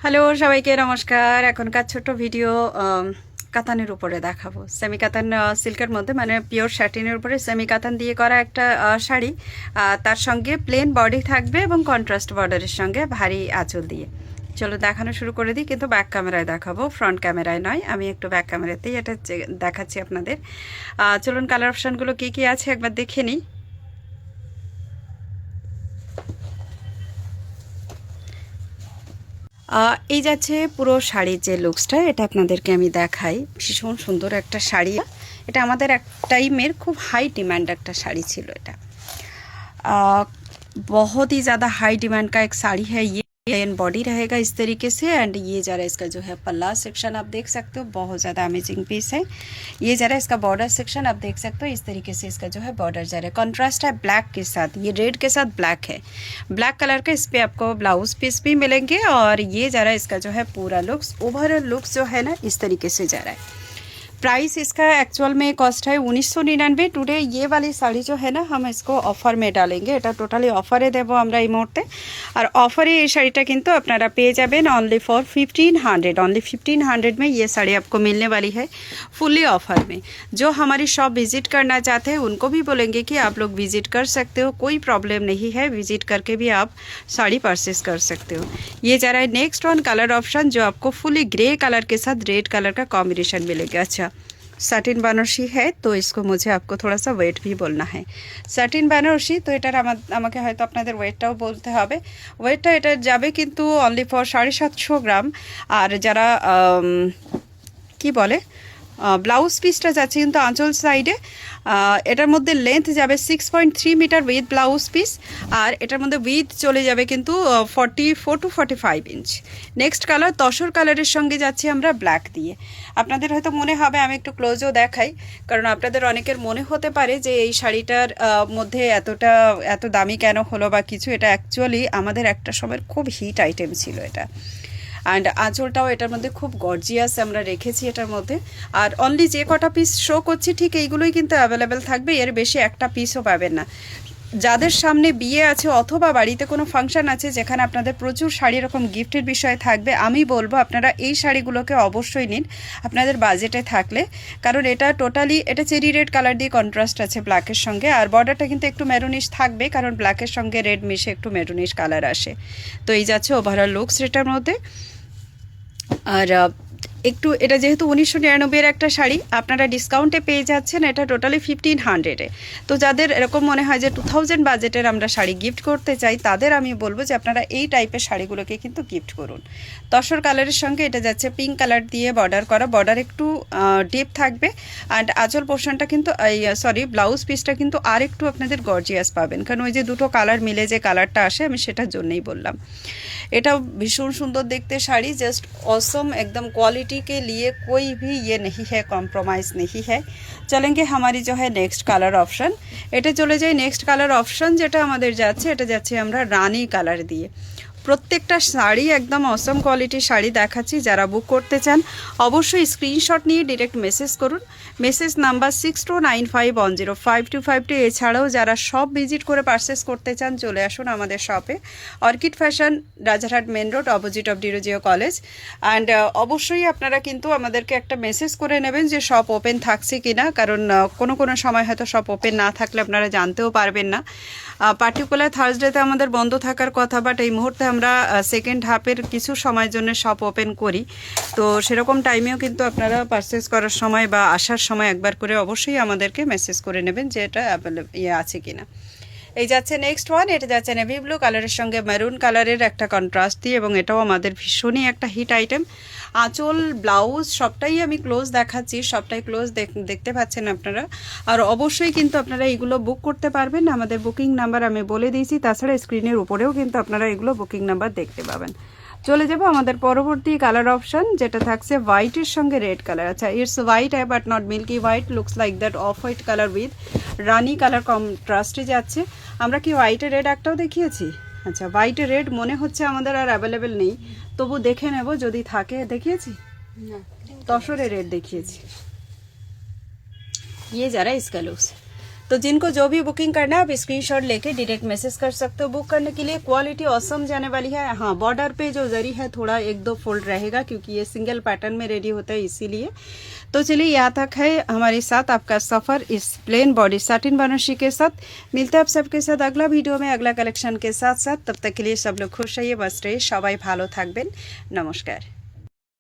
Hello সবাইকে নমস্কার। এখনকার ছোট ভিডিও কাতানের উপরে দেখাবো। সেমি কাতান সিল্কের মধ্যে মানে পিওর স্যাটিনের উপরে সেমি কাতান দিয়ে করা একটা শাড়ি, তার সঙ্গে প্লেন বডি থাকবে এবং কন্ট্রাস্ট বর্ডারের সঙ্গে ভারী আঁচল দিয়ে। চলো দেখানো শুরু করে দিই, কিন্তু ব্যাক ক্যামেরায় দেখাবো, ফ্রন্ট ক্যামেরায় নয়। আমি একটু ব্যাক ক্যামেরাতেই এটা দেখাচ্ছি আপনাদের। চলুন কালার অপশানগুলো কী কী আছে একবার দেখে নিই। এই যাচ্ছে পুরো শাড়ির যে লুকসটা, এটা আপনাদেরকে আমি দেখাই। ভীষণ সুন্দর একটা শাড়ি। এটা আমাদের এক টাইমের খুব हाई डिमांड একটা শাড়ি ছিল। এটা बहुत ही ज़्यादा हाई डिमांड का एक साड़ी है ये। प्लेन बॉडी रहेगा इस तरीके से, एंड ये ज़रा इसका जो है पल्ला सेक्शन आप देख सकते हो, बहुत ज़्यादा अमेजिंग पीस है। ये ज़रा इसका बॉर्डर सेक्शन आप देख सकते हो, इस तरीके से इसका जो है बॉर्डर ज़रा कॉन्ट्रास्ट है ब्लैक के साथ। ये रेड के साथ ब्लैक है, ब्लैक कलर का इस पर आपको ब्लाउज पीस भी मिलेंगे। और ये ज़रा इसका जो है पूरा लुक्स, ओवरऑल लुक्स जो है ना इस तरीके से जा रहा है। प्राइस इसका एक्चुअल में कॉस्ट है 1999। टुडे ये वाली साड़ी जो है ना हम इसको ऑफर में डालेंगे। এটা টোটালি অফারে দেবো আমরা এই মুহূর্তে। আর অফারে এই শাড়িটা কিন্তু আপনারা পেয়ে যাবেন ओनली फॉर 1500। ओनली 1500 में ये साड़ी आपको मिलने वाली है, फुल्ली ऑफर में। जो हमारी शॉप विजिट करना चाहते हैं उनको भी बोलेंगे कि आप लोग विजिट कर सकते हो, कोई प्रॉब्लम नहीं है, विजिट करके भी आप साड़ी परचेस कर सकते हो। ये जा रहा है नेक्स्ट वन कलर ऑप्शन, जो आपको फुली ग्रे कलर के साथ रेड कलर का कॉम्बिनेशन मिलेगा। अच्छा, साटिन बनारसी है तो इसको मुझे आपको थोड़ा सा वेट भी बोलना है। साटिन बनारसी तो এটার আমাকে হয়তো আপনাদের ওয়েটটাও বলতে হবে। ওয়েটটা এটা যাবে কিন্তু অনলি ফর 750 গ্রাম। আর যারা কি বলে ব্লাউজ পিসটা যাচ্ছে কিন্তু আঁচল সাইডে, এটার মধ্যে লেন্থ যাবে 6.3 মিটার উইথ ব্লাউজ পিস। আর এটার মধ্যে উইথ চলে যাবে কিন্তু 44 টু 45 ইঞ্চ। নেক্সট কালার তসর কালারের সঙ্গে যাচ্ছি আমরা ব্ল্যাক দিয়ে। আপনাদের হয়তো মনে হবে, আমি একটু ক্লোজও দেখাই, কারণ আপনাদের অনেকের মনে হতে পারে যে এই শাড়িটার মধ্যে এত দামি কেন হলো বা কিছু। এটা অ্যাকচুয়ালি আমাদের একটা সময়ের খুব হিট আইটেম ছিল এটা। অ্যান্ড আঁচলটাও এটার মধ্যে খুব গর্জিয়াস আমরা রেখেছি এটার মধ্যে। আর অনলি যে কটা পিস শো করছি ঠিক এইগুলোই কিন্তু অ্যাভেলেবেল থাকবে, এর বেশি একটা পিসও পাবেন না। যাদের সামনে বিয়ে আছে অথবা বাড়িতে কোনো ফাংশন আছে যেখানে আপনাদের প্রচুর শাড়ি এরকম গিফটের বিষয় থাকবে, আমি বলবো আপনারা এই শাড়িগুলোকে অবশ্যই নিন আপনাদের বাজেটে থাকলে। কারণ এটা টোটালি এটা চেরি রেড কালার দিয়ে কন্ট্রাস্ট আছে ব্ল্যাকের সঙ্গে। আর বর্ডারটা কিন্তু একটু মেরুনিশ থাকবে, কারণ ব্ল্যাকের সঙ্গে রেড মিশে একটু মেরুনিশ কালার আসে। তো এই যাচ্ছে ওভারঅল লুকস এটার মধ্যে। আর একটু এটা যেহেতু 1999 একটা শাড়ি, আপনারা ডিসকাউন্টে পেয়ে যাচ্ছেন এটা টোটালি 1500-এ। তো যাদের এরকম মনে হয় যে 2000 বাজেটের আমরা শাড়ি গিফট করতে চাই, তাদের আমি বলবো যে আপনারা এই টাইপের শাড়িগুলোকে কিন্তু গিফট করুন। তসর কালারের সঙ্গে এটা যাচ্ছে পিঙ্ক কালার দিয়ে বর্ডার করা, বর্ডার একটু ডিপ থাকবে। অ্যান্ড আঁচল পোর্শনটা কিন্তু ব্লাউজ পিসটা কিন্তু আর একটু আপনাদের গর্জিয়াস পাবেন, কারণ ওই যে দুটো কালার মিলে যে কালারটা আসে আমি সেটার জন্যই বললাম। এটাও ভীষণ সুন্দর দেখতে শাড়ি, জাস্ট অসম एकदम क्वालिटी के लिए कोई भी ये नहीं है, कॉम्प्रोमाइज़ नहीं है। चलेंगे हमारी जो है नेक्स्ट कलर ऑप्शन। এটা চলে যাই নেক্সট কালার অপশন, যেটা আমাদের যাচ্ছে এটা যাচ্ছে আমরা রানি কালার দিয়ে। প্রত্যেকটা শাড়ি একদম অসম কোয়ালিটির শাড়ি দেখাচ্ছি। যারা বুক করতে চান অবশ্যই স্ক্রিনশট নিয়ে ডিরেক্ট মেসেজ করুন। Message number 6295105252। এছাড়াও যারা শপ ভিজিট করে পারচেস করতে চান চলে আসুন আমাদের শপে, Orchid Fashion, Rajarhat main road, opposite of Derozio college. And অবশ্যই আপনারা কিন্তু আমাদেরকে একটা মেসেজ করে নেবেন যে শপ ওপেন থাকছে কি না, কারণ কোনো সময় হয়তো শপ ওপেন না থাকলে আপনারা জানতেও পারবেন না। পার্টিকুলার থার্সডেতে আমাদের বন্ধ থাকার কথা, বাট এই মুহূর্তে আমরা সেকেন্ড হাফের কিছু সময়ের জন্য শপ ওপেন করি। তো সেরকম টাইমেও কিন্তু আপনারা পারচেস করার সময় বা আসার সময় একবার করে অবশ্যই আমাদেরকে মেসেজ করে নেবেন যে এটা আছে কি না। এই যাচ্ছে নেক্সট ওয়ান, এটা যাচ্ছে নেভি ব্লু কালারের সঙ্গে মেরুন কালারের একটা কন্ট্রাস্ট দিয়ে, এবং এটাও আমাদের ভীষণই একটা হিট আইটেম। আঁচল ব্লাউজ সবটাই আমি ক্লোজ দেখাচ্ছি, সবটাই ক্লোজ দেখতে পাচ্ছেন আপনারা। আর অবশ্যই কিন্তু আপনারা এইগুলো বুক করতে পারবেন, আমাদের বুকিং নাম্বার আমি বলে দিয়েছি। তাছাড়া স্ক্রিনের উপরেও কিন্তু আপনারা এগুলো বুকিং নাম্বার দেখতে পাবেন। চলে যাব আমাদের পরবর্তী কালার অপশন, যেটা থাকছে হোয়াইটের সঙ্গে রেড কালার। আচ্ছা, it's white but not milky white, looks like that off white colour with rani colour কন্ট্রাস্টে যাচ্ছে। আমরা কি হোয়াইটে রেড একটাও দেখিয়েছি? আচ্ছা, হোয়াইটে রেড মনে হচ্ছে আমাদের আর অ্যাভেলেবেল নেই, তবু দেখে নেব যদি থাকে। দেখিয়েছি তসরে রেড দেখিয়েছি। ये जरा इसका लुक्स तो जिनको जो भी बुकिंग करना है आप स्क्रीनशॉट लेके डायरेक्ट मैसेज कर सकते हो बुक करने के लिए। क्वालिटी ऑसम जाने वाली है। हाँ, बॉर्डर पे जो जरी है थोड़ा 1-2 फोल्ड रहेगा क्योंकि ये सिंगल पैटर्न में रेडी होता है इसीलिए। तो चलिए यहाँ तक है हमारे साथ आपका सफ़र इस प्लेन बॉडी सैटिन बनारसी के साथ। मिलते हैं आप सबके साथ अगला वीडियो में अगला कलेक्शन के साथ। तब तक के लिए सब लोग खुश रहिए, बस रहिए, सबाई भालो थाकबेन। नमस्कार।